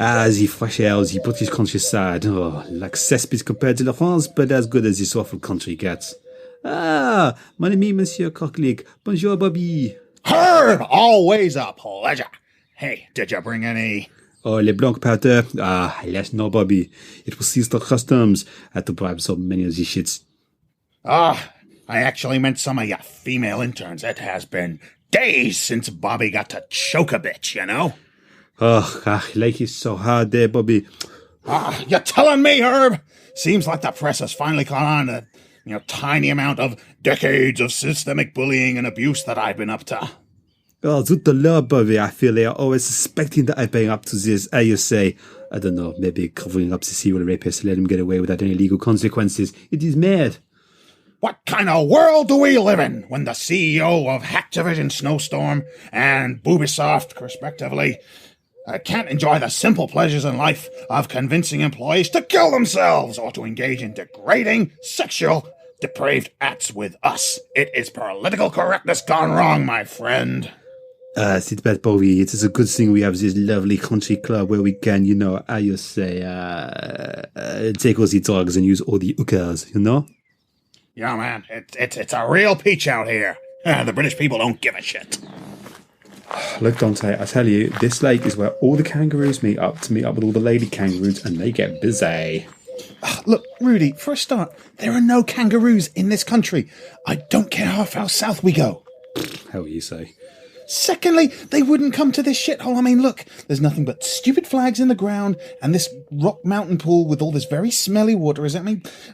the fresh air, the British countryside. Oh, like cesspit compared to La France, but as good as this awful country gets. Ah, mon ami, Monsieur Coquelic. Bonjour, Bobby. Herb, always a pleasure. Hey, did you bring any? Oh, les blanc powder. Ah, yes, no, Bobby. It was seized at customs. I had to bribe so many of these shits. Ah, I actually meant some of your female interns. It has been days since Bobby got to choke a bitch, you know? Like it's so hard there, Bobby. Ah, you're telling me, Herb? Seems like the press has finally caught on to, tiny amount of decades of systemic bullying and abuse that I've been up to. Oh, zut the law, Bobby. I feel they are always suspecting that I've been up to this. As you say, I don't know, maybe covering up the serial rapist to let him get away without any legal consequences. It is mad. What kind of world do we live in when the CEO of Hacktivision Snowstorm and Ubisoft, respectively, can't enjoy the simple pleasures in life of convincing employees to kill themselves or to engage in degrading, sexual, depraved acts with us? It is political correctness gone wrong, my friend. Sit back, Bobby. It is a good thing we have this lovely country club where we can, how you say, take all the drugs and use all the hookahs, Yeah, man, it's a real peach out here. The British people don't give a shit. Look, Dante, I tell you, this lake is where all the kangaroos meet up with all the lady kangaroos, and they get busy. Look, Rudy, for a start, there are no kangaroos in this country. I don't care how far south we go. How you say? Secondly, they wouldn't come to this shithole. I mean, look, there's nothing but stupid flags in the ground and this rock mountain pool with all this very smelly water.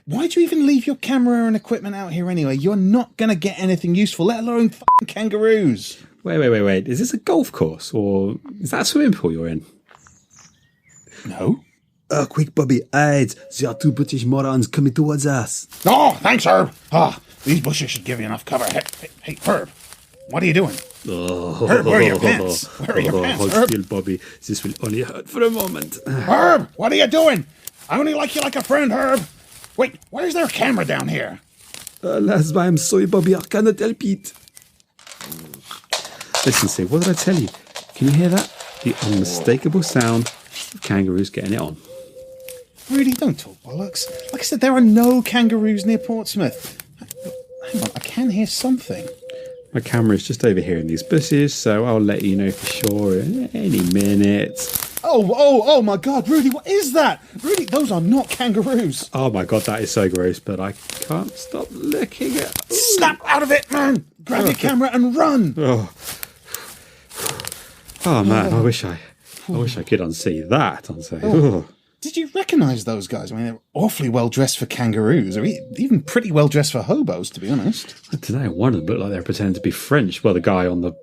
Why'd you even leave your camera and equipment out here anyway? You're not going to get anything useful, let alone f***ing kangaroos. Wait. Is this a golf course or is that a swimming pool you're in? No. Quick, Bobby, hide. There are two British morons coming towards us. Oh, thanks, Herb. These bushes should give you enough cover. Hey, Herb, what are you doing? Herb, where are your pants? Where are your pants, hold Herb? still, Bobby. This will only hurt for a moment. Herb, what are you doing? I only like you like a friend, Herb. Wait, why is there a camera down here? Last I'm sorry, Bobby. I cannot help it. Listen, see, what did I tell you? Can you hear that? The unmistakable sound of kangaroos getting it on. Rudy, don't talk bollocks. Like I said, there are no kangaroos near Portsmouth. Hang on, I can hear something. My camera is just over here in these bushes, so I'll let you know for sure in any minute. Oh my God, Rudy, what is that? Rudy, those are not kangaroos. Oh my God, that is so gross, but I can't stop looking at it. Snap out of it, man! Grab your camera and run! Oh man, I wish I could unsee that. Oh. Did you recognise those guys? I mean, they're awfully well dressed for kangaroos, or even pretty well dressed for hobos, to be honest. I don't know. One of them looked like they were pretending to be French. Well, the guy on the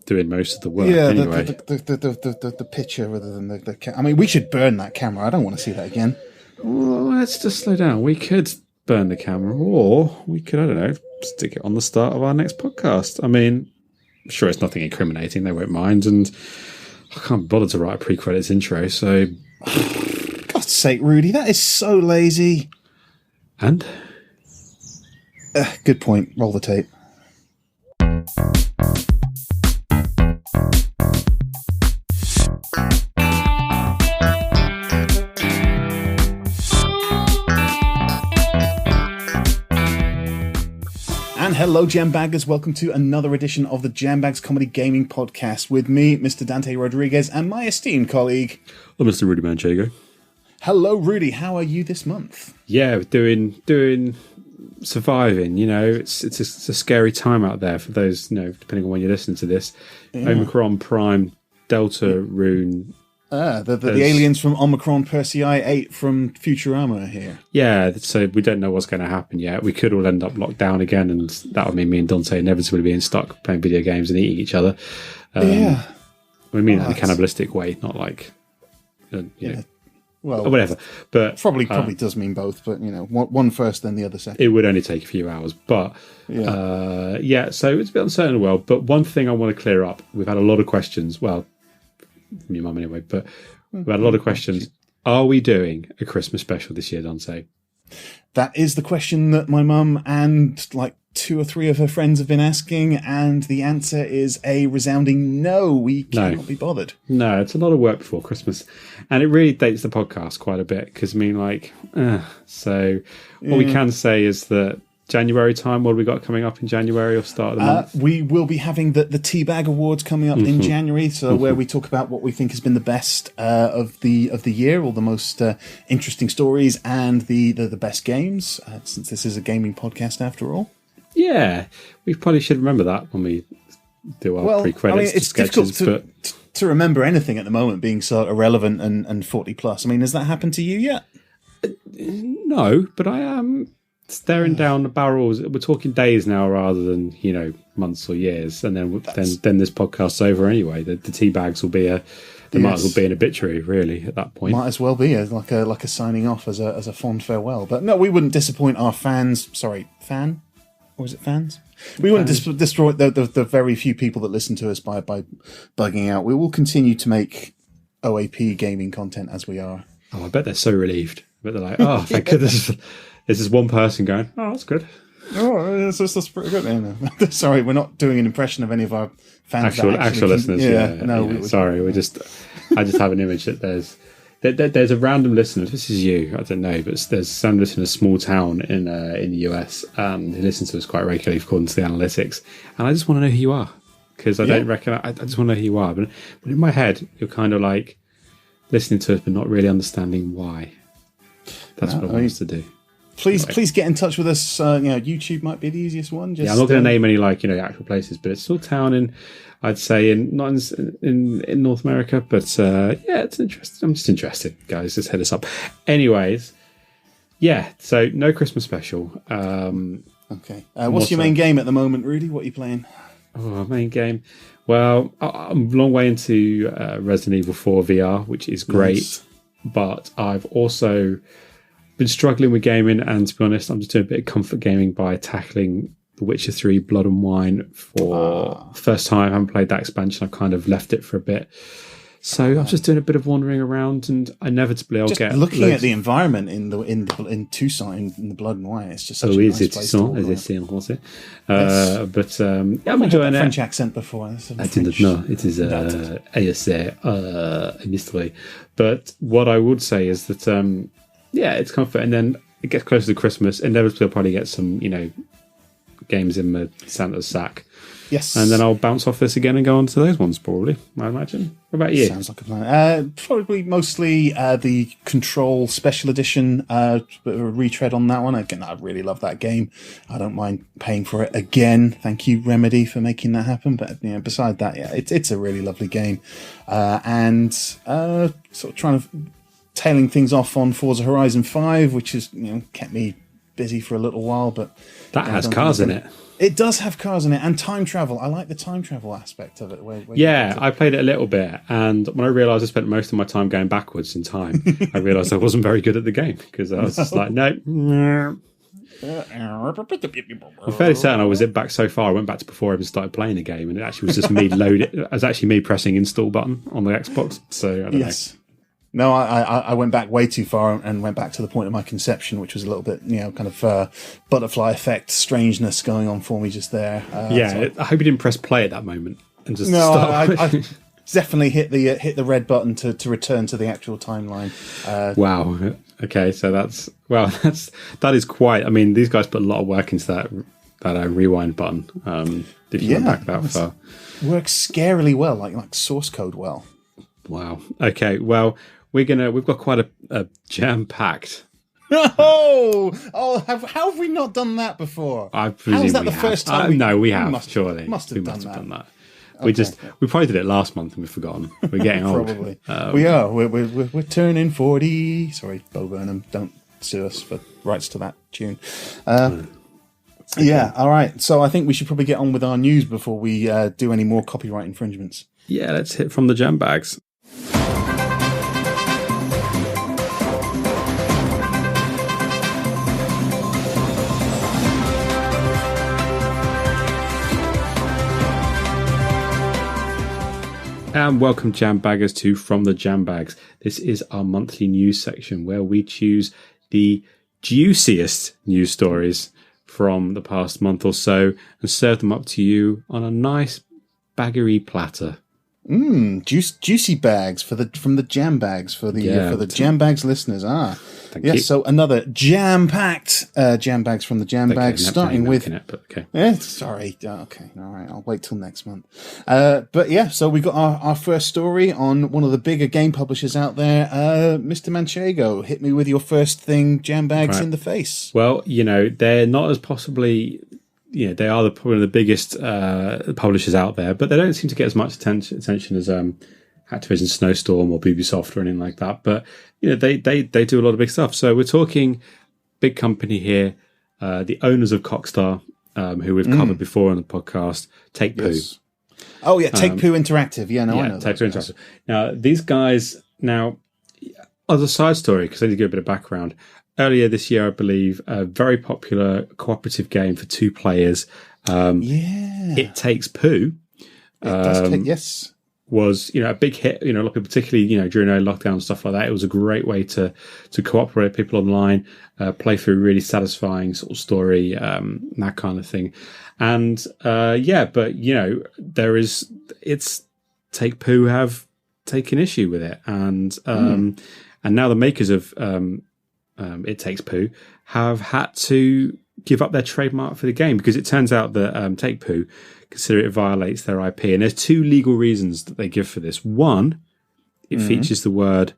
doing most of the work. Yeah, anyway. the picture rather than the. I mean, we should burn that camera. I don't want to see that again. Well, let's just slow down. We could burn the camera, or we could, I don't know, stick it on the start of our next podcast. I mean, I'm sure it's nothing incriminating. They won't mind, and I can't bother to write a pre-credits intro, so. God's sake, Rudy, that is so lazy. And? Good point. Roll the tape. And hello, Jambaggers. Welcome to another edition of the Jambags Comedy Gaming Podcast with me, Mr. Dante Rodriguez, and my esteemed colleague... Well, Mr. Rudy Manchego. Hello, Rudy. How are you this month? Yeah, doing, surviving. You know, it's a scary time out there for those, depending on when you listen to this. Yeah. Omicron Prime, Delta Rune. The aliens from Omicron Persei 8 from Futurama are here. Yeah, so we don't know what's going to happen yet. We could all end up locked down again, and that would mean me and Dante inevitably being stuck playing video games and eating each other. Yeah. We mean that in a cannibalistic way, not like, well, whatever. But probably does mean both, but one first, then the other second. It would only take a few hours, but so it's a bit uncertain in the world. But one thing I want to clear up: we've had a lot of questions. Well, from your mum anyway, but we've had a lot of questions. Are we doing a Christmas special this year, Dante? That is the question that my mum and 2 or 3 of her friends have been asking, and the answer is a resounding no. We cannot be bothered. No, it's a lot of work before Christmas. And it really dates the podcast quite a bit because, so what we can say is that January time, what have we got coming up in January or start of the month? We will be having the Teabag Awards coming up in January, so where we talk about what we think has been the best of the year, or the most interesting stories and the best games, since this is a gaming podcast after all. Yeah, we probably should remember that when we do our pre-credits. It's sketches, difficult to remember anything at the moment, being so irrelevant and 40 plus. I mean, has that happened to you yet? No, but I am staring down the barrels. We're talking days now rather than months or years, and then this podcast's over anyway. The tea bags will be might as well be an obituary really at that point. Might as well be like a signing off as a fond farewell. But no, we wouldn't disappoint our fans. Sorry, fan. Or is it fans? We wouldn't destroy the very few people that listen to us by bugging out. We will continue to make OAP gaming content as we are. Oh, I bet they're so relieved. But they're like, oh, thank goodness. There's this one person going, oh, that's good. Oh, that's pretty good. No. Sorry, we're not doing an impression of any of our fans. Actual listeners. Sorry, I just have an image that there's a random listener. This is you, I don't know, but there's some listener in a small town in the US who listens to us quite regularly according to the analytics, and I just want to know who you are because I don't reckon. I just want to know who you are, but in my head, you're kind of like listening to us, but not really understanding why. That's what I want us to do. Please get in touch with us. YouTube might be the easiest one. I'm not going to name any actual places, but it's still town I'd say not in North America, but it's interesting. I'm just interested, guys. Just hit us up. Anyways, so no Christmas special. Okay. What's your main game at the moment, Rudy? What are you playing? Oh, main game. Well, I'm a long way into Resident Evil 4 VR, which is great, but I've also been struggling with gaming, and to be honest, I'm just doing a bit of comfort gaming by tackling The Witcher 3 Blood and Wine for the first time. I haven't played that expansion. I've kind of left it for a bit. So I'm just doing a bit of wandering around, and inevitably I'll get looking at the environment in Tucson in the Blood and Wine. It's just such a nice place to walk around. But I'm enjoying it. French accent before. I didn't know. It is a mystery. But what I would say is that it's comfort, and then it gets closer to Christmas. Inevitably, I'll probably get some games in my Santa's sack. Yes. And then I'll bounce off this again and go on to those ones, probably, I imagine. What about you? Sounds like a plan. Probably mostly the Control Special Edition, a bit of a retread on that one. Again, I really love that game. I don't mind paying for it again. Thank you, Remedy, for making that happen. But beside that, it's a really lovely game. And sort of trying to tailing things off on Forza Horizon 5, which has kept me busy for a little while. But that has cars in it. It does have cars in it, and time travel. I like the time travel aspect of it. I played it a little bit, and when I realised I spent most of my time going backwards in time, I realised I wasn't very good at the game, because I was just like, no. I'm fairly certain I was back so far. I went back to before I even started playing the game, and it actually was just me it was actually me pressing install button on the Xbox. So I don't know. No, I went back way too far and went back to the point of my conception, which was a little bit, kind of butterfly effect strangeness going on for me just there. I hope you didn't press play at that moment and just stop. I definitely hit the red button to return to the actual timeline. Wow. Okay, so that is quite. I mean, these guys put a lot of work into that rewind button. If you went back that far, works scarily well, like source code well. Wow. Okay. Well. We've got quite a jam-packed. How have we not done that before? I presume How is that the first time? No, we have. Surely, must have done that. Okay. We probably did it last month and we've forgotten. We're getting old. Probably. We are. We're turning 40. Sorry, Bo Burnham. Don't sue us for rights to that tune. Yeah. All right. So I think we should probably get on with our news before we do any more copyright infringements. Yeah. Let's hit from the Jambags. And welcome, Jambaggers, to From the Jambags. This is our monthly news section where we choose the juiciest news stories from the past month or so and serve them up to you on a nice baggery platter. Juicy bags from the Jambags for the Jambags listeners. Thank you. So another jam-packed Jambags from the Jambags, starting with. Okay. Yeah, sorry. Okay, all right. I'll wait till next month. But yeah, so we got our first story on one of the bigger game publishers out there. Mr. Manchego, hit me with your first thing, Jambags in the face. Well, they're not as possibly. They are probably one of the biggest publishers out there, but they don't seem to get as much attention as Activision Snowstorm or Ubisoft or anything like that. But they do a lot of big stuff. So we're talking big company here, the owners of Cockstar, who we've covered before on the podcast, Take-Two. Yes. Oh yeah, Take-Two Interactive. I know. Take-Two Interactive. Now these guys, as a side story, because I need to give a bit of background. Earlier this year, I believe, a very popular cooperative game for 2 players. It Takes Poo. Yes. Was a big hit. Particularly during a lockdown and stuff like that. It was a great way to cooperate with people online, play through really satisfying sort of story, that kind of thing. And it's Take-Two have taken issue with it, and now the makers of It Takes Poo have had to give up their trademark for the game because it turns out that Take-Two consider it violates their IP. And there's 2 legal reasons that they give for this. One, it features the word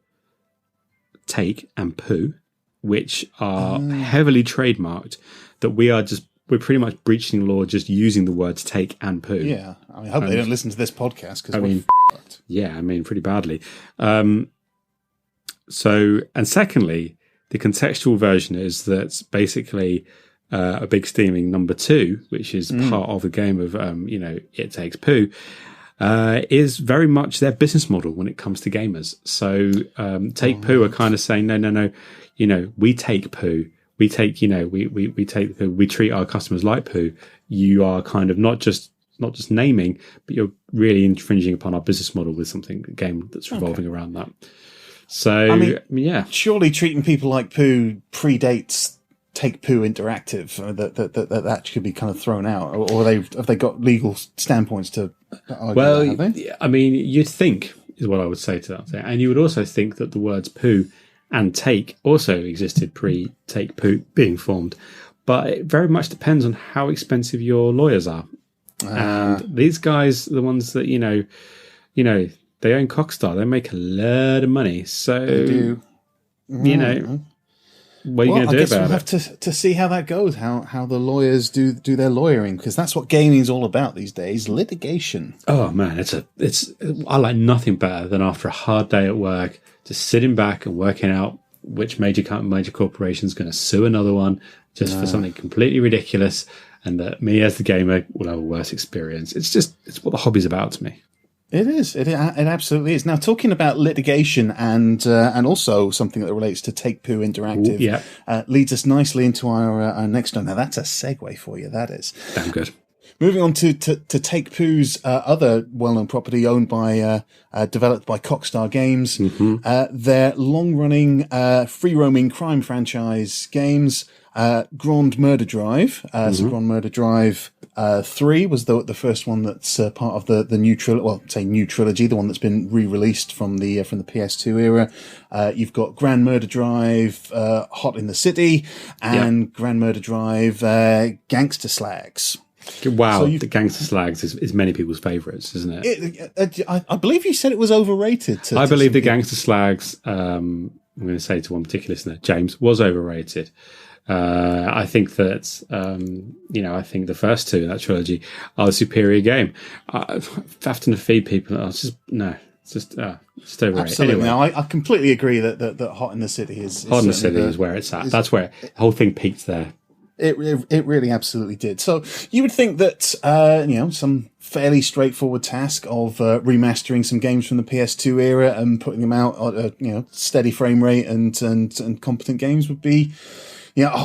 take and poo, which are heavily trademarked, that we're pretty much breaching law just using the words take and poo. Yeah. I hope they don't listen to this podcast because pretty badly. And secondly, the contextual version is that basically a big steaming number 2, which is part of the game of, It Takes Poo, is very much their business model when it comes to gamers. So Take-Two are kind of saying, no, we take poo. We take, we take poo. We treat our customers like poo. You are kind of not just naming, but you're really infringing upon our business model with a game that's revolving around that. So, surely treating people like poo predates Take-Two Interactive. That should be kind of thrown out, or have they got legal standpoints to argue that, have they? You'd think is what I would say to that, and you would also think that the words poo and take also existed pre-Take-Two being formed, but it very much depends on how expensive your lawyers are. And these guys, the ones that they own Cockstar. They make a lot of money. So, they do. What are you going to do about it? I guess we'll have to see how that goes, how the lawyers do their lawyering, because that's what gaming's all about these days, litigation. Oh, man, I like nothing better than after a hard day at work, just sitting back and working out which major corporation is going to sue another one just for something completely ridiculous, and that me as the gamer will have a worse experience. It's what the hobby's about to me. It is. It absolutely is. Now, talking about litigation and also something that relates to Take-Two Interactive leads us nicely into our next one. Now, that's a segue for you. That is. Damn good. Moving on to Take-Two's other well-known property owned by developed by Cockstar Games, their long-running free-roaming crime franchise games, Grand Murder Drive. So Grand Murder Drive 3 was the first one that's part of the new trilogy, the one that's been re-released from the PS2 era. You've got Grand Murder Drive Hot in the City and Grand Murder Drive Gangster Slags. Wow, the Gangster Slags is many people's favourites, isn't it? I believe you said it was overrated. I believe the Gangster Slags, I'm going to say to one particular listener, James, was overrated. I think that, I think the first 2 in that trilogy are the superior game. Having to feed people, it's just overrated. Absolutely. Anyway. Now, I completely agree that Hot in the City is Hot in the City is where it's at. That's where the whole thing peaked there. It really absolutely did. So you would think that, some fairly straightforward task of remastering some games from the PS2 era and putting them out at steady frame rate and competent games would be,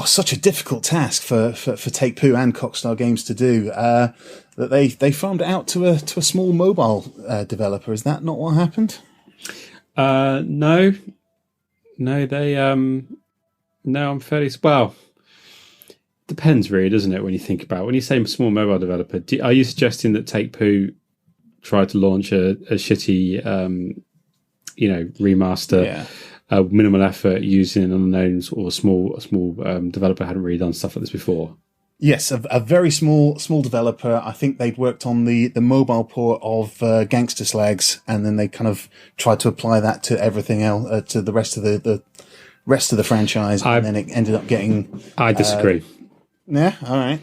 such a difficult task for Take-Two and Cockstar Games to do, that they farmed it out to a small mobile developer. Is that not what happened? No, I'm fairly well. depends, really, doesn't it? When you think about when you say small mobile developer, are you suggesting that Take-Two tried to launch a shitty, remaster, minimal effort using an unknown or small developer hadn't really done stuff like this before? Yes, a very small developer. I think they'd worked on the mobile port of Gangster Slags, and then they kind of tried to apply that to everything else, to the rest of the franchise, and then it ended up getting. I disagree. Yeah, all right.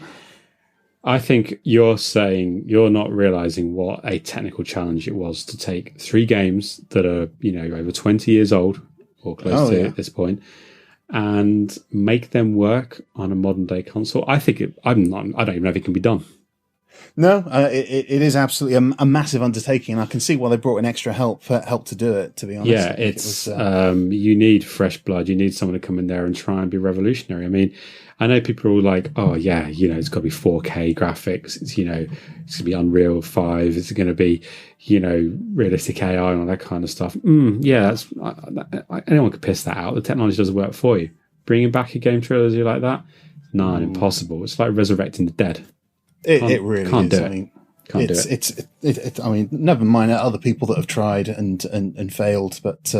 I think you're saying you're not realizing what a technical challenge it was to take 3 games that are over 20 years old or close to at this point, and make them work on a modern day console. I think I don't even know if it can be done. No, it is absolutely a massive undertaking, and I can see why they brought in extra help to do it, to be honest. Yeah, it's you need fresh blood. You need someone to come in there and try and be revolutionary. I mean, I know people are all like, oh yeah, it's got to be 4K graphics. It's going to be Unreal 5. It's going to be realistic AI and all that kind of stuff. Yeah, anyone could piss that out. The technology doesn't work for you. Bringing back a game trilogy like that, impossible. It's like resurrecting the dead. It really can't is. do it. I mean, can't do it. I mean, never mind other people that have tried and failed, but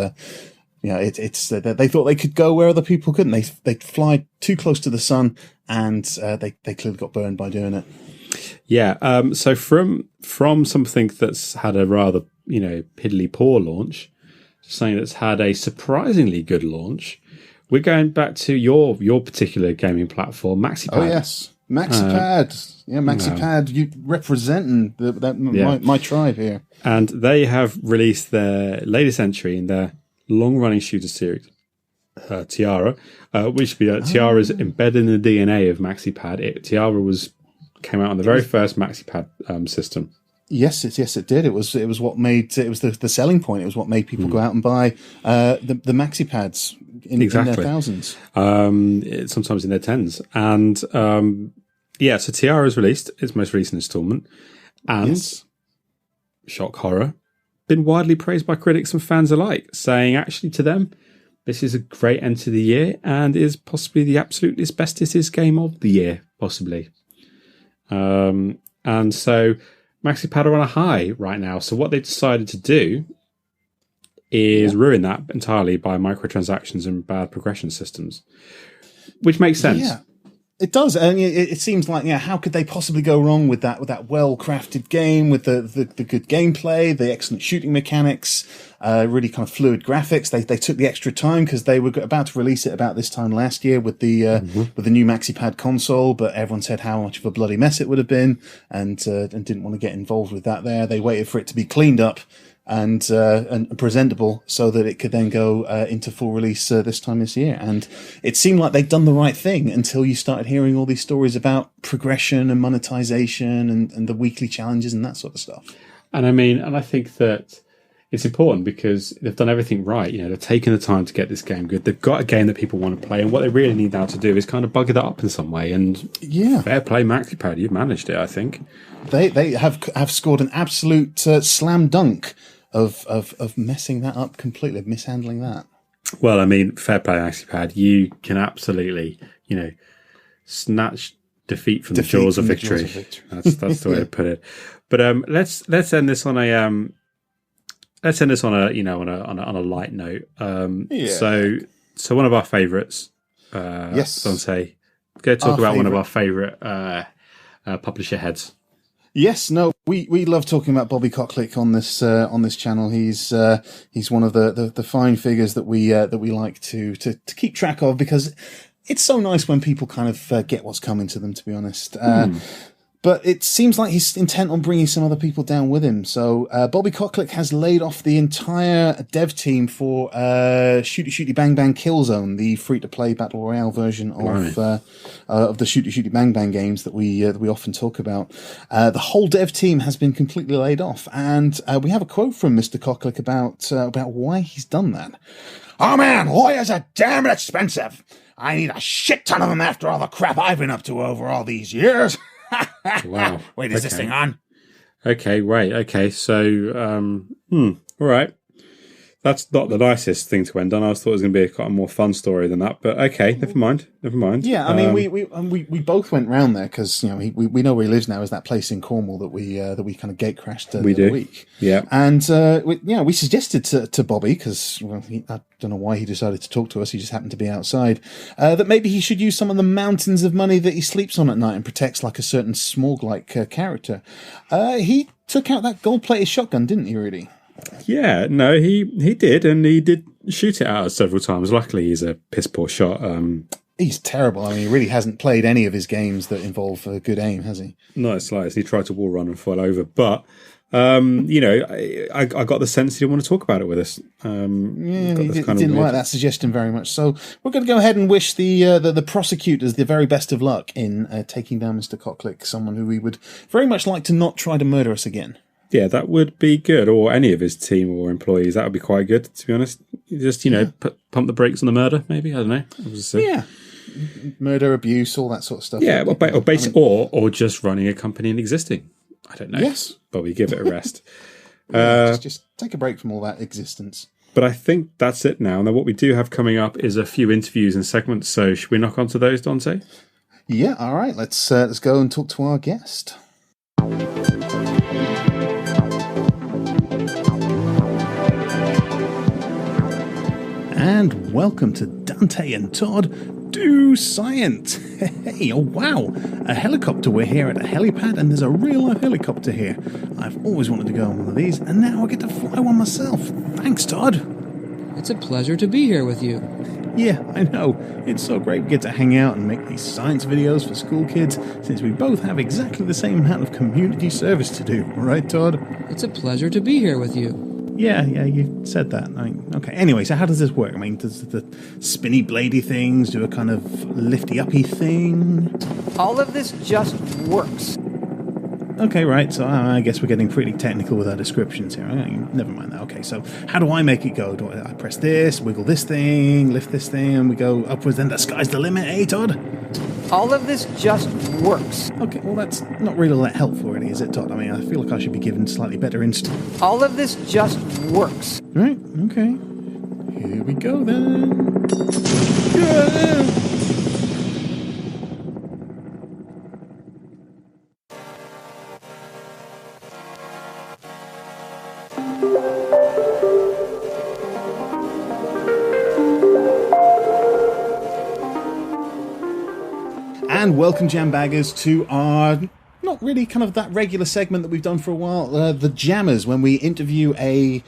they thought they could go where other people couldn't. They fly too close to the sun, and they clearly got burned by doing it. Yeah. So from something that's had a rather piddly poor launch, to something that's had a surprisingly good launch, we're going back to your particular gaming platform, MaxiPad. Oh yes. MaxiPad, MaxiPad, you representing my tribe here. And they have released their latest entry in their long-running shooter series, Tiara, which Tiara is embedded in the DNA of MaxiPad. Tiara came out on the very first MaxiPad system. Yes, it did. It was what made it was the selling point. It was what made people go out and buy the MaxiPads in their thousands. Sometimes in their tens. And so Tiara has released its most recent installment, and shock horror, been widely praised by critics and fans alike, saying actually to them, this is a great end to the year and is possibly the absolute asbestos game of the year, possibly. And so MaxiPad are on a high right now. So what they've decided to do is ruin that entirely by microtransactions and bad progression systems, which makes sense. Yeah. It does, and it seems like how could they possibly go wrong with that well-crafted game, with the good gameplay, the excellent shooting mechanics, really kind of fluid graphics. They took the extra time because they were about to release it about this time last year with the new MaxiPad console, but everyone said how much of a bloody mess it would have been, and didn't want to get involved with that. They waited for it to be cleaned up and presentable so that it could then go into full release this time this year. And it seemed like they'd done the right thing until you started hearing all these stories about progression and monetization and the weekly challenges and that sort of stuff. And I think that it's important because they've done everything right. They've taken the time to get this game good. They've got a game that people want to play, and what they really need now to do is kind of bug it up in some way. And fair play, MaxiPad, you've managed it, I think. They have scored an absolute slam dunk of messing that up completely, of mishandling that. Well, fair play, MaxiPad. You can absolutely, snatch defeat from the jaws of victory. That's the way to put it. But let's end this on a on a light note. So one of our favourites. Dante, go talk about one of our favourite publisher heads. Yes, no, we love talking about Bobby Kotick on this channel. He's one of the fine figures that we like to keep track of, because it's so nice when people kind of get what's coming to them, to be honest. But it seems like he's intent on bringing some other people down with him. So Bobby Kotick has laid off the entire dev team for Shooty Shooty Bang Bang Killzone, the free-to-play battle royale version of the Shooty Shooty Bang Bang games that we often talk about. The whole dev team has been completely laid off, and we have a quote from Mr. Kotick about why he's done that. Oh man, lawyers are damn expensive. I need a shit ton of them after all the crap I've been up to over all these years. Wow. Wait, is this thing on? Okay, right. Okay, so, all right. That's not the nicest thing to end on. I thought it was going to be a kind of more fun story than that. But okay, never mind. Yeah, I mean, we both went round there because we know where he lives now. Is that place in Cornwall that we kind of gate crashed the other week? Yeah, and we suggested to Bobby because I don't know why he decided to talk to us. He just happened to be outside. That maybe he should use some of the mountains of money that he sleeps on at night and protects like a certain Smorg-like character. He took out that gold-plated shotgun, didn't he? Really? Yeah, no, he did, and he did shoot it at us several times. Luckily, he's a piss poor shot. He's terrible. I mean, he really hasn't played any of his games that involve good aim, has he? Not the slightest. He tried to wall run and fall over, but I got the sense he didn't want to talk about it with us. He didn't like that suggestion very much. So we're going to go ahead and wish the prosecutors the very best of luck in taking down Mr. Cocklick, someone who we would very much like to not try to murder us again. Yeah, that would be good, or any of his team or employees. That would be quite good, to be honest. Just, pump the brakes on the murder, maybe. I don't know. Yeah. Murder, abuse, all that sort of stuff. Yeah, or just running a company and existing. I don't know. Yes. Bobby, give it a rest. Just take a break from all that existence. But I think that's it now. Now, what we do have coming up is a few interviews and segments, so should we knock onto those, Dante? Yeah, all right. Let's go and talk to our guest. And welcome to Dante and Todd Do Science. Hey, oh wow, a helicopter. We're here at a helipad and there's a real life helicopter here. I've always wanted to go on one of these and now I get to fly one myself. Thanks, Todd. It's a pleasure to be here with you. Yeah, I know. It's so great we get to hang out and make these science videos for school kids since we both have exactly the same amount of community service to do. Right, Todd? It's a pleasure to be here with you. Yeah, you said that. I mean, okay. Anyway, so how does this work? I mean, does the spinny bladey things do a kind of lifty uppy thing? All of this just works. Okay, right. So I guess we're getting pretty technical with our descriptions here. Never mind that. Okay, so how do I make it go? Do I press this, wiggle this thing, lift this thing, and we go upwards, then the sky's the limit, eh, Todd? All of this just works. Okay, well, that's not really that helpful, really, is it, Todd? I mean, I feel like I should be given slightly better instructions. All of this just works. Right, okay. Here we go, then. Yeah! And welcome, Jambaggers, to our not really kind of that regular segment that we've done for a while, the Jammers, when we interview a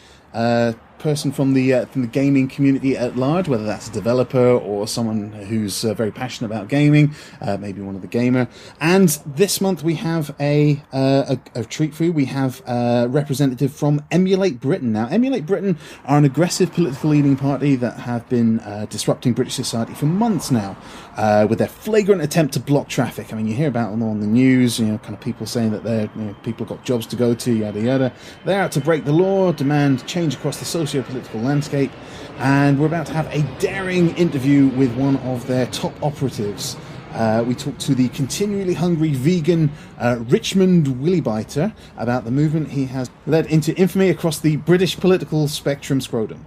person from the gaming community at large, whether that's a developer or someone who's very passionate about gaming, maybe one of the gamer. And this month we have a treat for you. We have a representative from Emulate Britain. Now, Emulate Britain are an aggressive political leaning party that have been disrupting British society for months now, with their flagrant attempt to block traffic. I mean, you hear about them on the news, kind of people saying that people got jobs to go to, yada yada. They're out to break the law, demand change across the socio-political landscape, and we're about to have a daring interview with one of their top operatives. We talked to the continually hungry vegan Richmond Willybiter about the movement he has led into infamy across the British political spectrum scrotum.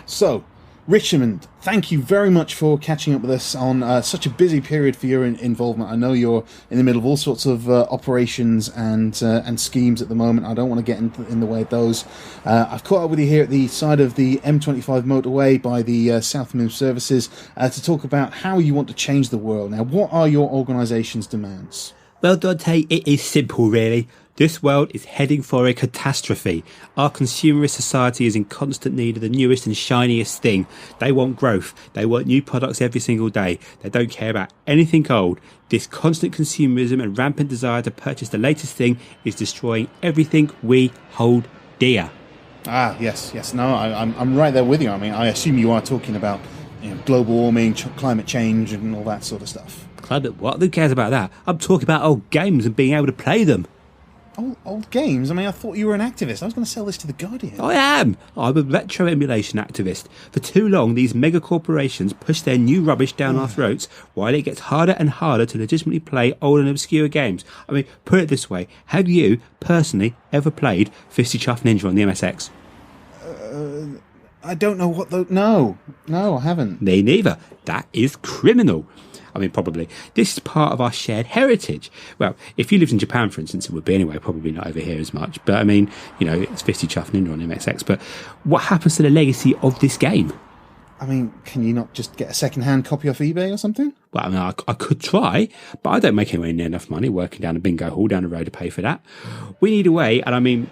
So Richmond, thank you very much for catching up with us on such a busy period for your involvement. I know you're in the middle of all sorts of operations and schemes at the moment. I don't want to get in the way of those. I've caught up with you here at the side of the M25 motorway by the South Move Services to talk about how you want to change the world. Now, what are your organisation's demands? Well, Dante, it is simple, really. This world is heading for a catastrophe. Our consumerist society is in constant need of the newest and shiniest thing. They want growth. They want new products every single day. They don't care about anything old. This constant consumerism and rampant desire to purchase the latest thing is destroying everything we hold dear. Yes. No, I'm right there with you. I mean, I assume you are talking about global warming, climate change, and all that sort of stuff. Climate what? Who cares about that? I'm talking about old games and being able to play them. Old games? I mean, I thought you were an activist. I was going to sell this to The Guardian. I am. I'm a retro emulation activist. For too long, these mega corporations push their new rubbish down our throats while it gets harder and harder to legitimately play old and obscure games. I mean, put it this way. Have you, personally, ever played Fisty Chuff Ninja on the MSX? I don't know what the... No, I haven't. Me neither. That is criminal. I mean, probably. This is part of our shared heritage. Well, if you lived in Japan, for instance, it would be anyway, probably not over here as much. But I mean, it's 50 Chuff Ninja on MXX. But what happens to the legacy of this game? I mean, can you not just get a second-hand copy off eBay or something? Well, I mean, I could try, but I don't make anywhere near enough money working down a bingo hall down the road to pay for that. We need a way, and I mean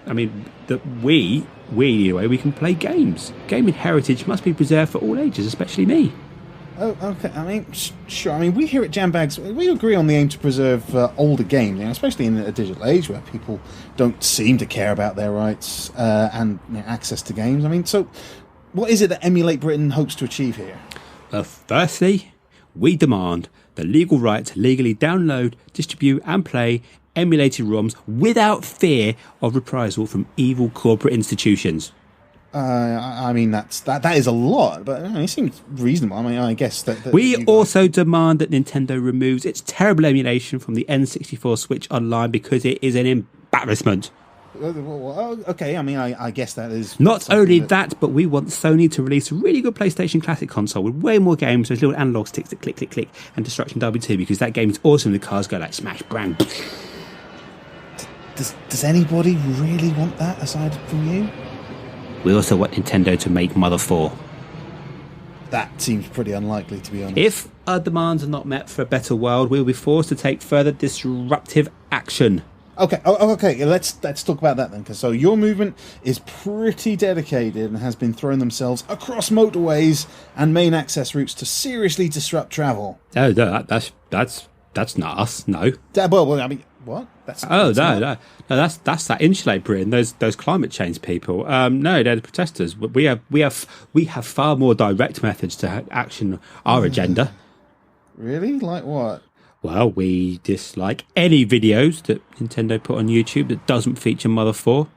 that we need a way we can play games. Gaming heritage must be preserved for all ages, especially me. Oh, okay. I mean, sure. I mean, we here at Jambags, we agree on the aim to preserve older games, especially in a digital age where people don't seem to care about their rights and access to games. I mean, so what is it that Emulate Britain hopes to achieve here? Firstly, we demand the legal right to legally download, distribute and play emulated ROMs without fear of reprisal from evil corporate institutions. I mean, that is a lot, but it seems reasonable. I mean, I guess that we also demand that Nintendo removes its terrible emulation from the N64 Switch Online because it is an embarrassment. Okay, I mean, I guess that is... Not only that, but we want Sony to release a really good PlayStation Classic console with way more games, those little analog sticks that click, click, click, and Destruction W2, because that game is awesome. The cars go like smash, bang. Does anybody really want that, aside from you? We also want Nintendo to make Mother 4. That seems pretty unlikely, to be honest. If our demands are not met for a better world, we will be forced to take further disruptive action. Okay, okay. Let's talk about that then. Because so your movement is pretty dedicated and has been throwing themselves across motorways and main access routes to seriously disrupt travel. Oh, no, that's not us. No. Well, I mean, what? That's that's that Insulate Britain. Those climate change people. No, they're the protesters. We have far more direct methods to action our agenda. Really? Like what? Well, we dislike any videos that Nintendo put on YouTube that doesn't feature Mother 4.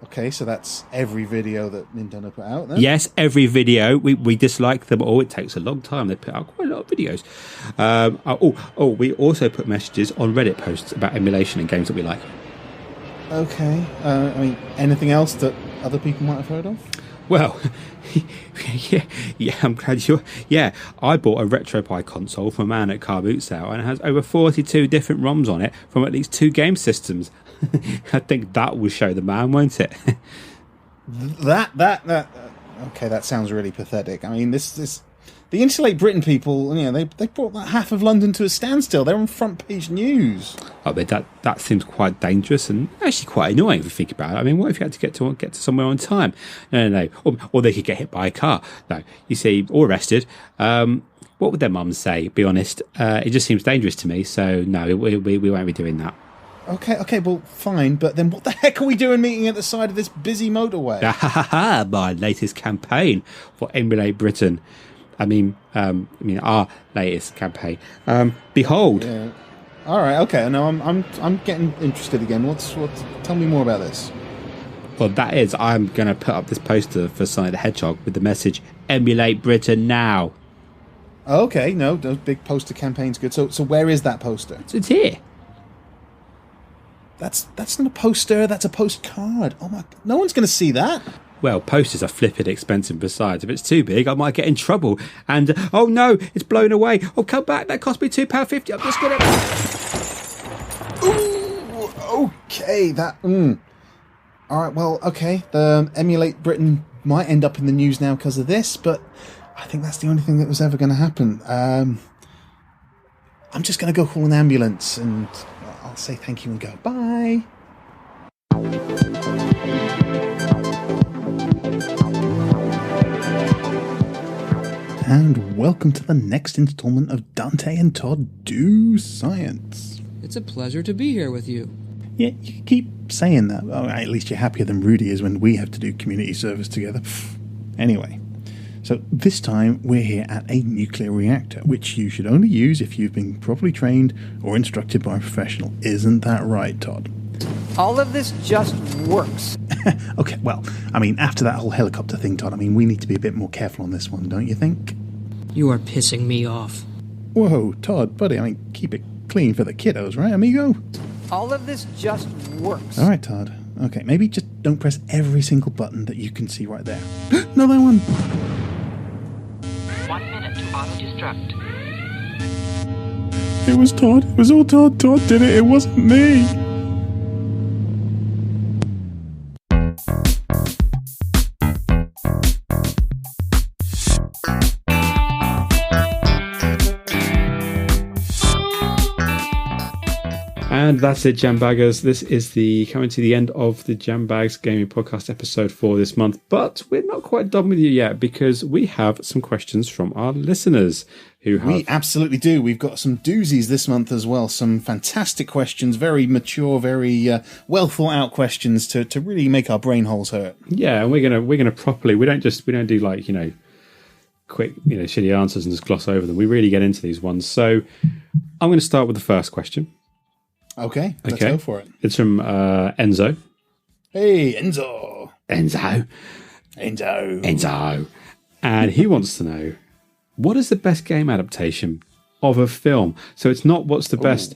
Okay, so that's every video that Nintendo put out then? Yes, every video. We dislike them all. It takes a long time. They put out quite a lot of videos. We also put messages on Reddit posts about emulation and games that we like. Okay. I mean, anything else that other people might have heard of? Well, yeah, I'm glad you're... Yeah, I bought a RetroPie console from a man at Car Boot Sale, and it has over 42 different ROMs on it from at least 2 game systems. I think that will show the man, won't it? Okay, that sounds really pathetic. I mean, the Insulate Britain people, they brought that half of London to a standstill. They're on front page news. I mean, that seems quite dangerous and actually quite annoying if you think about it. I mean, what if you had to get to somewhere on time? No. Or they could get hit by a car. No, you see, or arrested. What would their mums say? Be honest. It just seems dangerous to me. So no, we won't be doing that. Okay, well, fine. But then what the heck are we doing meeting at the side of this busy motorway? My latest campaign for Emulate Britain. I mean, our latest campaign. Behold. Yeah. All right. Okay. No, I'm getting interested again. Tell me more about this. Well, that is, I'm going to put up this poster for Sonic the Hedgehog with the message "Emulate Britain now." Okay. No, those big poster campaigns good. So where is that poster? It's here. That's not a poster. That's a postcard. Oh my! No one's going to see that. Well, posters are flipping expensive besides. If it's too big, I might get in trouble. And, oh no, it's blown away. Oh, come back. That cost me £2.50. I'm just going to... Ooh, okay. All right, well, okay. The Emulate Britain might end up in the news now because of this, but I think that's the only thing that was ever going to happen. I'm just going to go call an ambulance and I'll say thank you and go. Bye. And welcome to the next installment of Dante and Todd Do Science. It's a pleasure to be here with you. Yeah, you keep saying that. Well, at least you're happier than Rudy is when we have to do community service together. Anyway, so this time we're here at a nuclear reactor, which you should only use if you've been properly trained or instructed by a professional. Isn't that right, Todd? All of this just works. Okay, well, I mean, after that whole helicopter thing, Todd, I mean, we need to be a bit more careful on this one, don't you think? You are pissing me off. Whoa, Todd, buddy, I mean, keep it clean for the kiddos, right, amigo? All of this just works. All right, Todd. Okay, maybe just don't press every single button that you can see right there. No, that one. 1 minute to auto-destruct. It was Todd. It was all Todd. Todd did it. It wasn't me. And that's it, Jambaggers. This is coming to the end of the Jambags Gaming Podcast episode for this month. But we're not quite done with you yet, because we have some questions from our listeners who have... We absolutely do. We've got some doozies this month as well. Some fantastic questions, very mature, very well thought out questions to really make our brain holes hurt. Yeah, and we're gonna properly. We don't do like quick shitty answers and just gloss over them. We really get into these ones. So I'm going to start with the first question. Okay, let's go for it. It's from Enzo. Hey, Enzo. And he wants to know, what is the best game adaptation of a film? So it's not what's the best,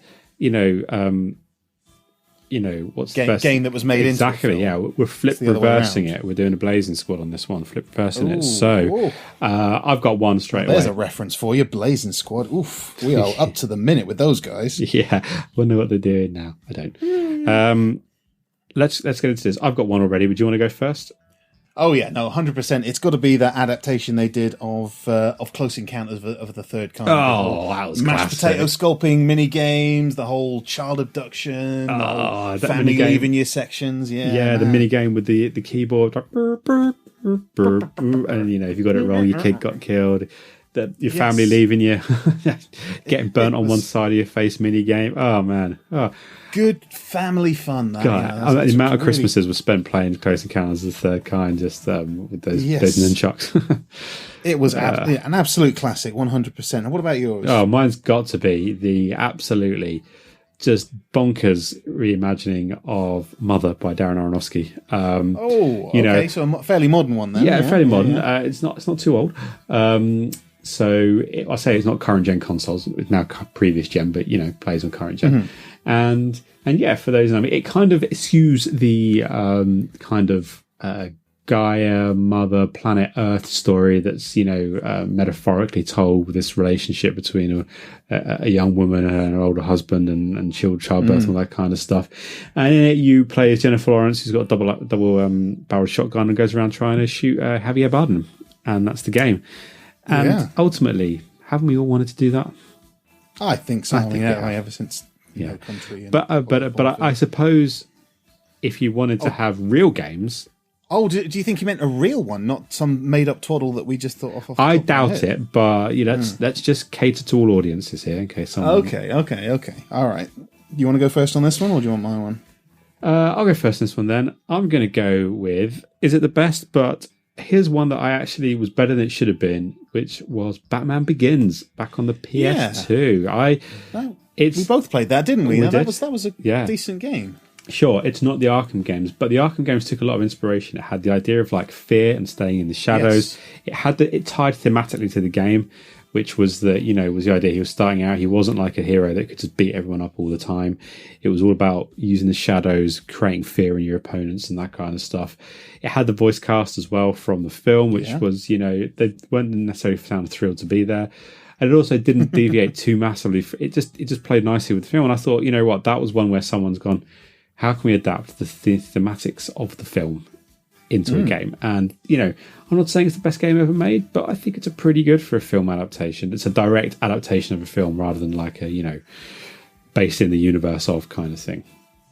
what's the best game that was made into a film. Yeah, we're flip reversing it. We're doing a Blazing Squad on this one, flip reversing it. So I've got one straight away. There's a reference for you, Blazing Squad. Oof, we are up to the minute with those guys. Yeah, wonder what they're doing now. I don't. Let's get into this. I've got one already. Would you want to go first? Oh yeah, no, 100%. It's got to be that adaptation they did of Close Encounters of the Third Kind. Oh, that was mashed potato sculpting mini games, the whole child abduction, the whole family leaving your sections. Yeah, the mini game with the keyboard, like, burr, burr, burr, burr, burr, and if you got it wrong, your kid got killed. Your family leaving you, getting burnt on one side of your face. Mini game. Oh man. Oh. Good family fun. God, the amount of Christmases were spent playing Close Encounters of the Third Kind, just with those nunchucks. It was an absolute classic, 100%. And what about yours? Oh, mine's got to be the absolutely just bonkers reimagining of Mother by Darren Aronofsky. Okay, so a fairly modern one then. Yeah, fairly modern. Yeah. It's not too old. So I say it's not current gen consoles. It's now previous gen, but plays on current gen. Mm-hmm. And yeah, for those, it kind of eschews the Gaia, Mother, Planet Earth story that's metaphorically told with this relationship between a young woman and her older husband and childbirth and all that kind of stuff. And in it, you play as Jennifer Lawrence, who's got a double barrel shotgun and goes around trying to shoot Javier Bardem, and that's the game. And ultimately, haven't we all wanted to do that? I think so. Ever since country. But I suppose if you wanted to have real games. Oh, do you think you meant a real one, not some made up twaddle that we just thought off? I doubt it, but let's just cater to all audiences here in case someone. Okay. All right. You want to go first on this one, or do you want my one? I'll go first on this one then. I'm going to go with, is it the best? But here's one that I actually was better than it should have been, which was Batman Begins back on the PS2. We both played that, didn't we? Did. That was a decent game. Sure, it's not the Arkham games, but the Arkham games took a lot of inspiration. It had the idea of like fear and staying in the shadows. Yes. It tied thematically to the game, which was was the idea. He was starting out. He wasn't like a hero that could just beat everyone up all the time. It was all about using the shadows, creating fear in your opponents and that kind of stuff. It had the voice cast as well from the film, which was, they weren't necessarily found thrilled to be there. And it also didn't deviate too massively. It just played nicely with the film. And I thought, that was one where someone's gone, how can we adapt the thematics of the film into a game? And, I'm not saying it's the best game ever made, but I think it's a pretty good for a film adaptation. It's a direct adaptation of a film rather than like a, based in the universe of kind of thing.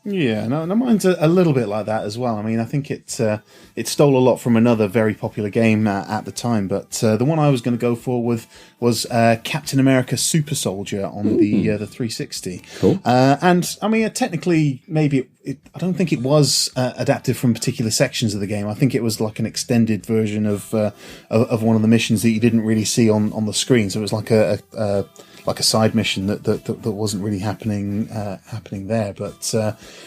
Yeah, no, mine's a little bit like that as well. I mean, I think it stole a lot from another very popular game at the time, but the one I was going to go for was Captain America Super Soldier on the 360. Cool. And I mean, technically, maybe I don't think it was adapted from particular sections of the game. I think it was like an extended version of one of the missions that you didn't really see on the screen. So it was like a side mission that wasn't really happening there, but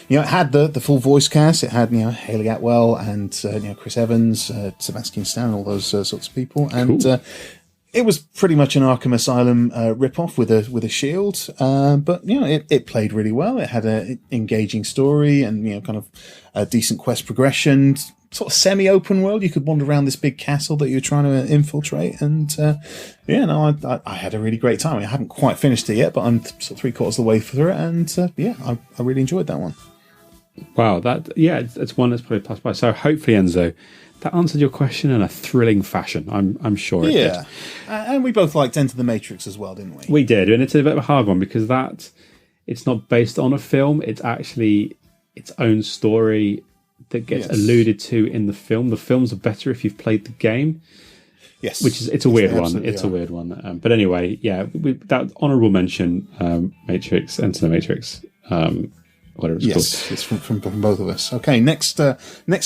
it had the full voice cast. It had Haley Atwell and Chris Evans, Sebastian Stan, all those sorts of people, and cool. it was pretty much an Arkham Asylum rip-off with a shield, but it played really well. It had a engaging story and kind of a decent quest progression. Sort of semi-open world. You could wander around this big castle that you're trying to infiltrate, and I had a really great time. I haven't quite finished it yet, but I'm sort of 3/4 of the way through it, and I really enjoyed that one. Wow, it's one that's probably passed by. So hopefully, Enzo, that answered your question in a thrilling fashion. I'm sure it did. And we both liked Enter the Matrix as well, didn't we? We did, and it's a bit of a hard one because it's not based on a film. It's actually its own story that gets alluded to in the film. The films are better if you've played the game. Yes, it's a weird one. It's a weird one. But anyway, that honourable mention, Matrix, Enter the Matrix, whatever it's called. It's from both of us. Okay, next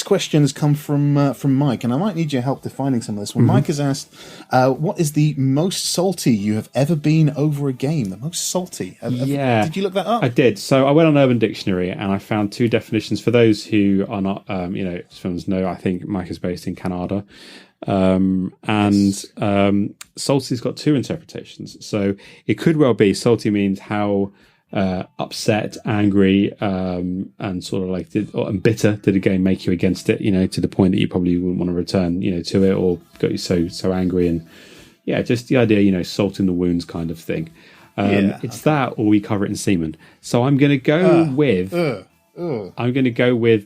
question has come from Mike, and I might need your help defining some of this one. Mm-hmm. Mike has asked, what is the most salty you have ever been over a game? The most salty? Did you look that up? I did. So I went on Urban Dictionary and I found two definitions. For those who are not, films know, I think Mike is based in Canada. Salty's got two interpretations. So it could well be salty means how upset, angry, and sort of like and bitter did a game make you against it, to the point that you probably wouldn't want to return, to it, or got you so angry. And just the idea, salt in the wounds kind of thing. It's that, or we cover it in semen. So I'm going to go with the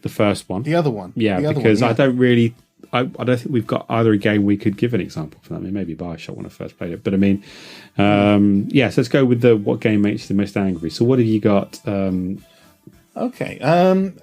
first one. The other one. Because I don't really. I don't think we've got either a game we could give an example for that. I mean, maybe Bioshock when I first played it. But I mean, so let's go with what game makes you the most angry. So what have you got? Okay.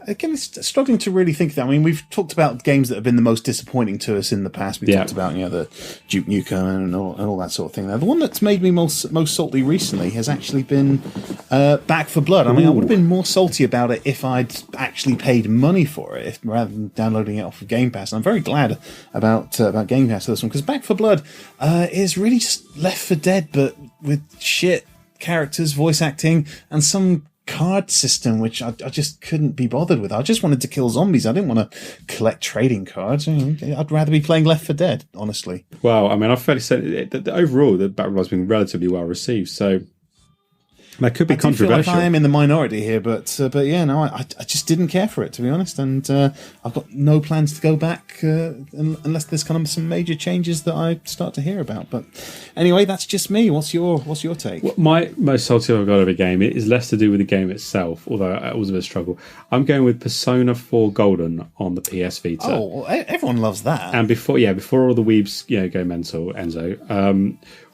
Again, struggling to really think of that. I mean, we've talked about games that have been the most disappointing to us in the past. We talked about, the Duke Nukem and all that sort of thing. Now, the one that's made me most salty recently has actually been Back 4 Blood. I mean, I would have been more salty about it if I'd actually paid money for it rather than downloading it off of Game Pass. And I'm very glad about Game Pass for this one, because Back 4 Blood is really just Left 4 Dead, but with shit characters, voice acting, and some card system which I just couldn't be bothered with. I just wanted to kill zombies. I didn't want to collect trading cards. I'd rather be playing Left 4 Dead, honestly. Well, I mean, I've fairly said that overall the Battle Royale's been relatively well received, so that could be controversial. I feel like I am in the minority here, but I just didn't care for it, to be honest, and I've got no plans to go back unless there's kind of some major changes that I start to hear about. But anyway, that's just me. What's your take? Well, my most salty I've got of a game is less to do with the game itself, although it was a bit of a struggle. I'm going with Persona 4 Golden on the PS Vita. Oh, well, everyone loves that. And before all the weebs go mental, Enzo.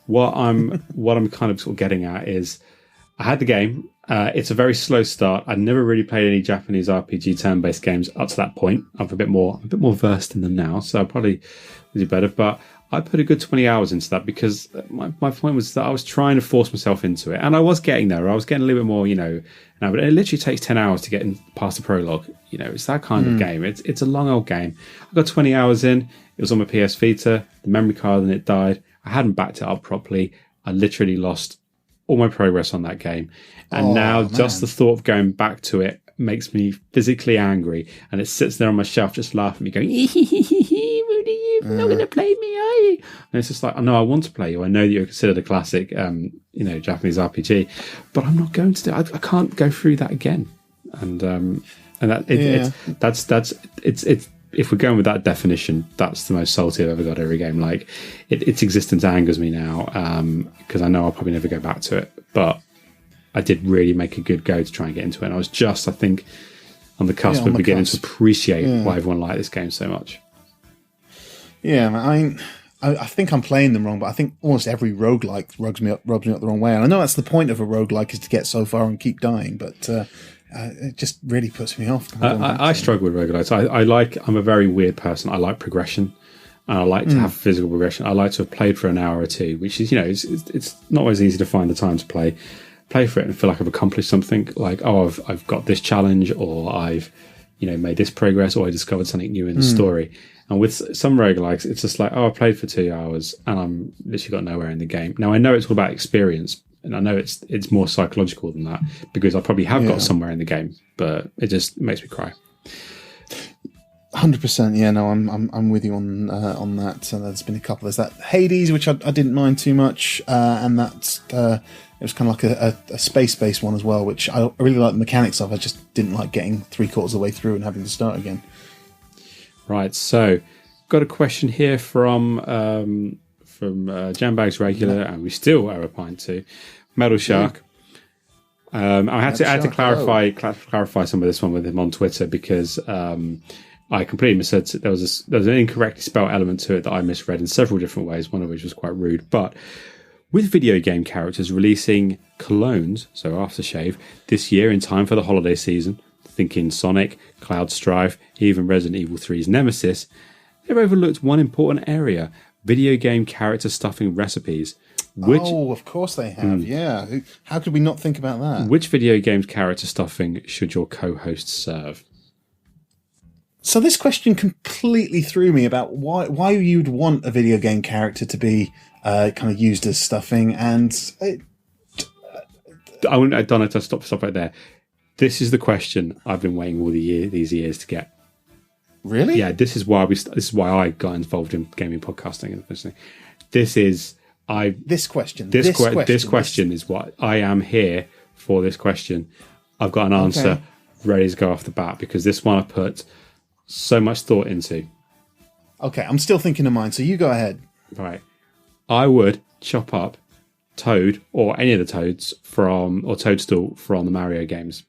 What I'm kind of sort of getting at is, I had the game. It's a very slow start. I'd never really played any Japanese RPG turn-based games up to that point. I'm a bit more versed in them now, so I probably do better. But I put a good 20 hours into that because my point was that I was trying to force myself into it, and I was getting there. I was getting a little bit more, now, but it literally takes 10 hours to get past the prologue. It's that kind of game. It's a long old game. I got 20 hours in. It was on my PS Vita. The memory card and it died. I hadn't backed it up properly. I literally lost all my progress on that game, and just the thought of going back to it makes me physically angry, and it sits there on my shelf just laughing at me going, you're not going to play me, are you? And it's just like, no, I want to play you. I know that you're considered a classic Japanese RPG, but I'm not going to do it. I can't go through that again. It's if we're going with that definition, that's the most salty I've ever got every game. Like, its existence angers me now, because I know I'll probably never go back to it. But I did really make a good go to try and get into it. And I was just, I think, on the cusp of beginning to appreciate why everyone liked this game so much. Yeah, I mean, I think I'm playing them wrong, but I think almost every roguelike rubs me up the wrong way. And I know that's the point of a roguelike, is to get so far and keep dying, but it just really puts me off. I struggle with roguelites. I'm a very weird person. I like progression, and I like to have physical progression. I like to have played for an hour or two, which is, it's not always easy to find the time to play for it and feel like I've accomplished something. Like, I've got this challenge, or I've made this progress, or I discovered something new in the story. And with some roguelikes, it's just like, I played for 2 hours and I'm literally got nowhere in the game. Now, I know it's all about experience, and I know it's more psychological than that, because I probably have got somewhere in the game, but it just makes me cry. 100%. Yeah, no, I'm with you on that. So there's been a couple. There's that Hades, which I didn't mind too much, and that it was kind of like a space-based one as well, which I really like the mechanics of. I just didn't like getting 3/4 of the way through and having to start again. Right. So, got a question here from Jambags regular, and we still are replying to Metal Shark. I had to clarify some of this one with him on Twitter because I completely misheard. There was an incorrectly spelled element to it that I misread in several different ways, one of which was quite rude. But with video game characters releasing colognes, so aftershave, this year in time for the holiday season, thinking Sonic, Cloud Strife, even Resident Evil 3's Nemesis, they've overlooked one important area: video game character stuffing recipes. Of course they have. Yeah. How could we not think about that? Which video games character stuffing should your co-host serve? So this question completely threw me about why you'd want a video game character to be kind of used as stuffing, and I don't know to stop right there. This is the question I've been waiting all these years to get. Really? Yeah. This is why I got involved in gaming podcasting. This question is what I am here for. This question, I've got an answer ready to go off the bat because this one I put so much thought into. Okay, I'm still thinking of mine, so you go ahead. Right, I would chop up Toad or any of the Toads or Toadstool from the Mario games.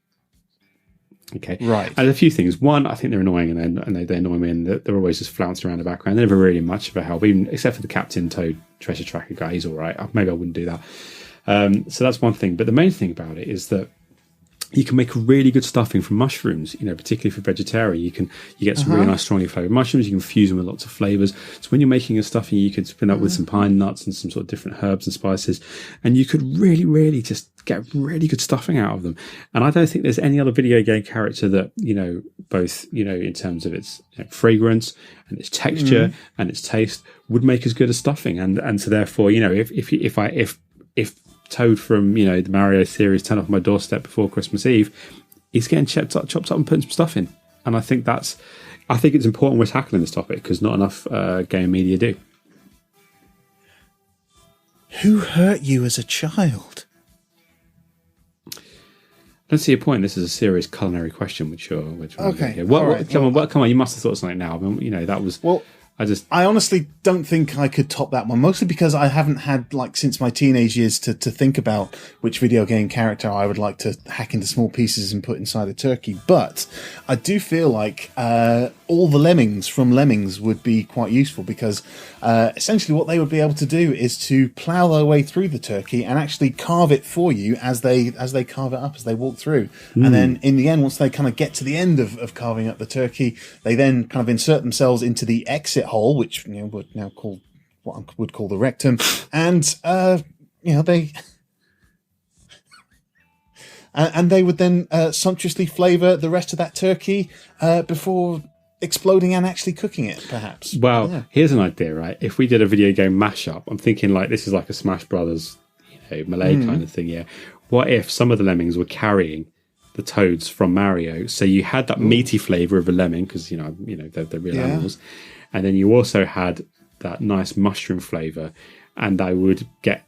Okay, right. And a few things. One, I think they're annoying, and they annoy me, and they're always just flouncing around the background. They're never really much of a help, even except for the Captain Toad treasure tracker guy. He's all right. Maybe I wouldn't do that. So that's one thing. But the main thing about it is that you can make a really good stuffing from mushrooms, particularly for vegetarian. You get some really nice strongly flavored mushrooms. You can fuse them with lots of flavors. So when you're making a stuffing, you could spin up with some pine nuts and some sort of different herbs and spices, and you could really, really just get really good stuffing out of them. And I don't think there's any other video game character that, both, in terms of its fragrance and its texture and its taste would make as good as stuffing. And so therefore, if Toad from the Mario series turned up on my doorstep before Christmas Eve, he's getting chopped up and putting some stuff in. And I think it's important we're tackling this topic because not enough game media do. Who hurt you as a child? I don't see your point. This is a serious culinary question, which okay. Come on, you must have thought something now. I mean, that was. Well, I honestly don't think I could top that one, mostly because I haven't had, since my teenage years to think about which video game character I would like to hack into small pieces and put inside a turkey. But I do feel like all the lemmings from Lemmings would be quite useful because essentially what they would be able to do is to plough their way through the turkey and actually carve it for you as they carve it up, as they walk through. And then in the end, once they kind of get to the end of carving up the turkey, they then kind of insert themselves into the exit hole, which would now call what I would call the rectum, and they and they would then sumptuously flavour the rest of that turkey before exploding and actually cooking it, perhaps. Well, here's an idea, right? If we did a video game mashup, I'm thinking this is like a Smash Brothers, melee kind of thing. Yeah. What if some of the lemmings were carrying the Toads from Mario? So you had that meaty flavour of a lemming because they're real animals. And then you also had that nice mushroom flavour, and they would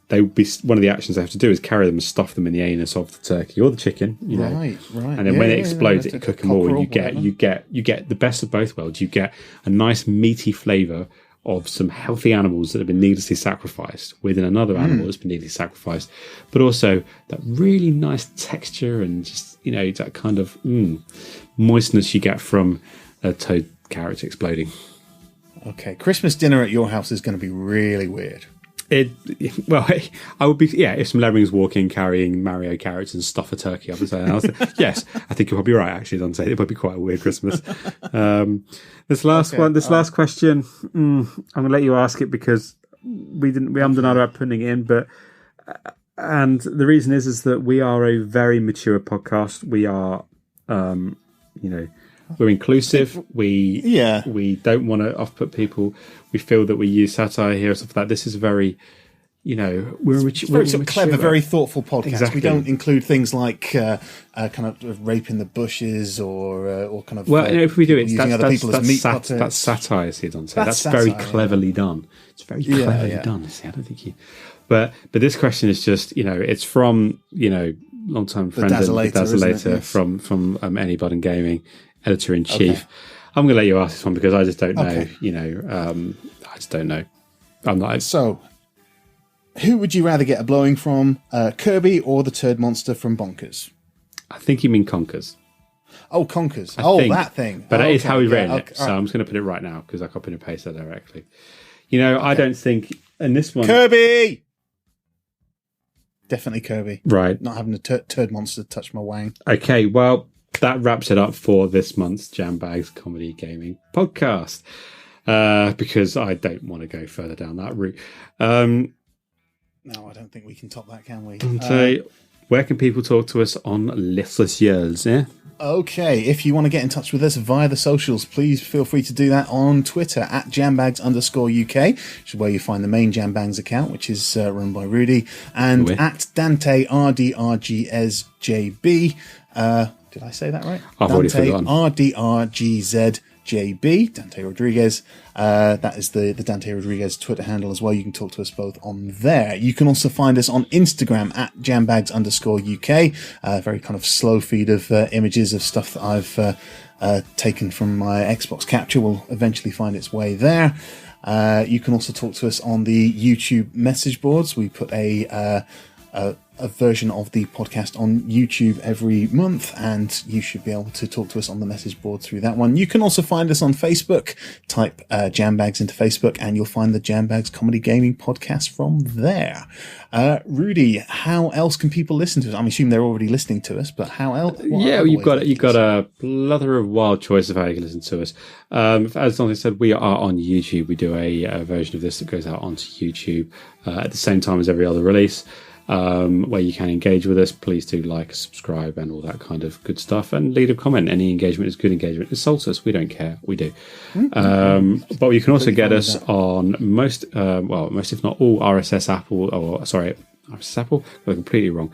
be one of the actions they have to do is carry them and stuff them in the anus of the turkey or the chicken, Right. And then when it explodes, it cook them all, and you get the best of both worlds. You get a nice meaty flavour of some healthy animals that have been needlessly sacrificed within another animal that's been needlessly sacrificed, but also that really nice texture and just that kind of moistness you get from a Toad character exploding. Okay, Christmas dinner at your house is going to be really weird. I would be, if some lemmings walk in carrying Mario characters and stuff a turkey up and say, yes, I think you're probably right, actually, don't say it would be quite a weird Christmas. This last question, I'm going to let you ask it because we haven't done about putting it in, but and the reason is that we are a very mature podcast. We are, we're inclusive. We don't want to off-put people. We feel that we use satire here and stuff like that. This is very, we're very sort of clever, very thoughtful podcast. Exactly. We don't include things like kind of rape in the bushes or kind of if we do it, using other people as meat puppets. That's satire. See, Don. So that's satire, very cleverly done. It's very cleverly done. See, I don't think you. But this question is just it's from long-time friend and Dazzlator from Anybody Gaming, editor-in-chief. Okay. I'm going to let you ask this one because I just don't know. Okay. I just don't know. I'm not. So, who would you rather get a blowing from, Kirby or the turd monster from Bonkers? I think you mean Conkers. Oh, Conkers. That thing. But that is how we've written it. Okay. So I'm just going to put it right now because I copied and pasted that directly. I don't think... And this one... Kirby! Definitely Kirby. Right. Not having a turd monster touch my wang. Okay, well, that wraps it up for this month's Jambags Comedy Gaming Podcast. Because I don't want to go further down that route. No, I don't think we can top that, can we? So, where can people talk to us on les socials? Okay, if you want to get in touch with us via the socials, please feel free to do that on Twitter at Jambags_UK, which is where you find the main Jambags account, which is run by Rudy, and at Dante RDRGSJB. Did I say that right? I've already forgotten. RDRGZJB, Dante Rodriguez. That is the Dante Rodriguez Twitter handle as well. You can talk to us both on there. You can also find us on Instagram at Jambags_UK. Very kind of slow feed of images of stuff that I've taken from my Xbox capture will eventually find its way there. You can also talk to us on the YouTube message boards. We put a version of the podcast on YouTube every month, and you should be able to talk to us on the message board through that one. You can also find us on Facebook. Type Jambags into Facebook and you'll find the Jambags Comedy Gaming Podcast from there. Rudy, how else can people listen to us? I'm assuming they're already listening to us, but how else? You've got a plethora of wild choice of how you can listen to us. As Donald said, we are on YouTube. We do a version of this that goes out onto YouTube at the same time as every other release. Where you can engage with us. Please do like, subscribe, and all that kind of good stuff. And leave a comment. Any engagement is good engagement. Insult us. We don't care. We do. But you can also get us on most if not all RSS Apple, RSS Apple? We're completely wrong.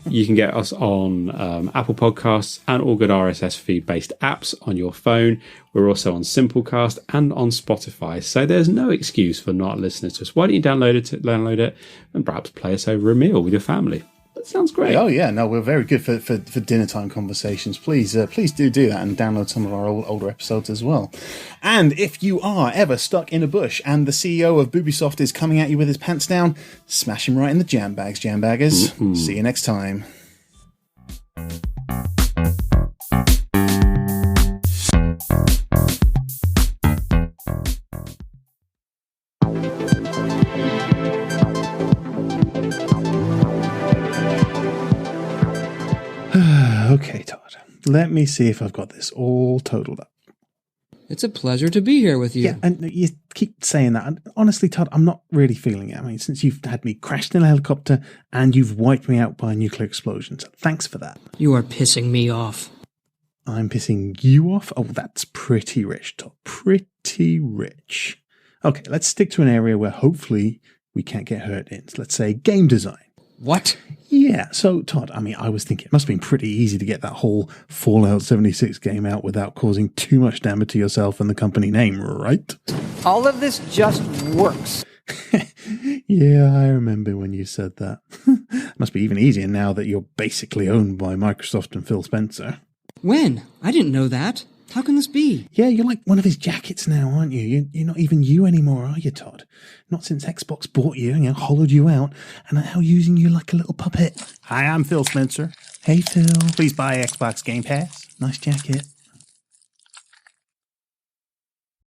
You can get us on Apple Podcasts and all good RSS feed-based apps on your phone. We're also on Simplecast and on Spotify. So there's no excuse for not listening to us. Why don't you download it, and perhaps play us over a meal with your family? That sounds great. Oh yeah, no, we're very good for dinner time conversations. Please do that and download some of our older episodes as well. And if you are ever stuck in a bush and the CEO of Ubisoft is coming at you with his pants down, smash him right in the jam bags, jambaggers. Mm-hmm. See you next time. Okay, Todd. Let me see if I've got this all totaled up. It's a pleasure to be here with you. Yeah, and you keep saying that. And honestly, Todd, I'm not really feeling it. I mean, since you've had me crashed in a helicopter and you've wiped me out by a nuclear explosion. So thanks for that. You are pissing me off. I'm pissing you off? Oh, that's pretty rich, Todd. Pretty rich. Okay, let's stick to an area where hopefully we can't get hurt in. So let's say game design. What? Yeah, so Todd, I mean, I was thinking it must have been pretty easy to get that whole Fallout 76 game out without causing too much damage to yourself and the company name, right? All of this just works. Yeah, I remember when you said that. It must be even easier now that you're basically owned by Microsoft and Phil Spencer. When? I didn't know that. How can this be? Yeah, you're like one of his jackets now, aren't you? You're not even you anymore, are you, Todd? Not since Xbox bought you, hollowed you out, and are now using you like a little puppet. Hi, I'm Phil Spencer. Hey, Phil. Please buy Xbox Game Pass. Nice jacket.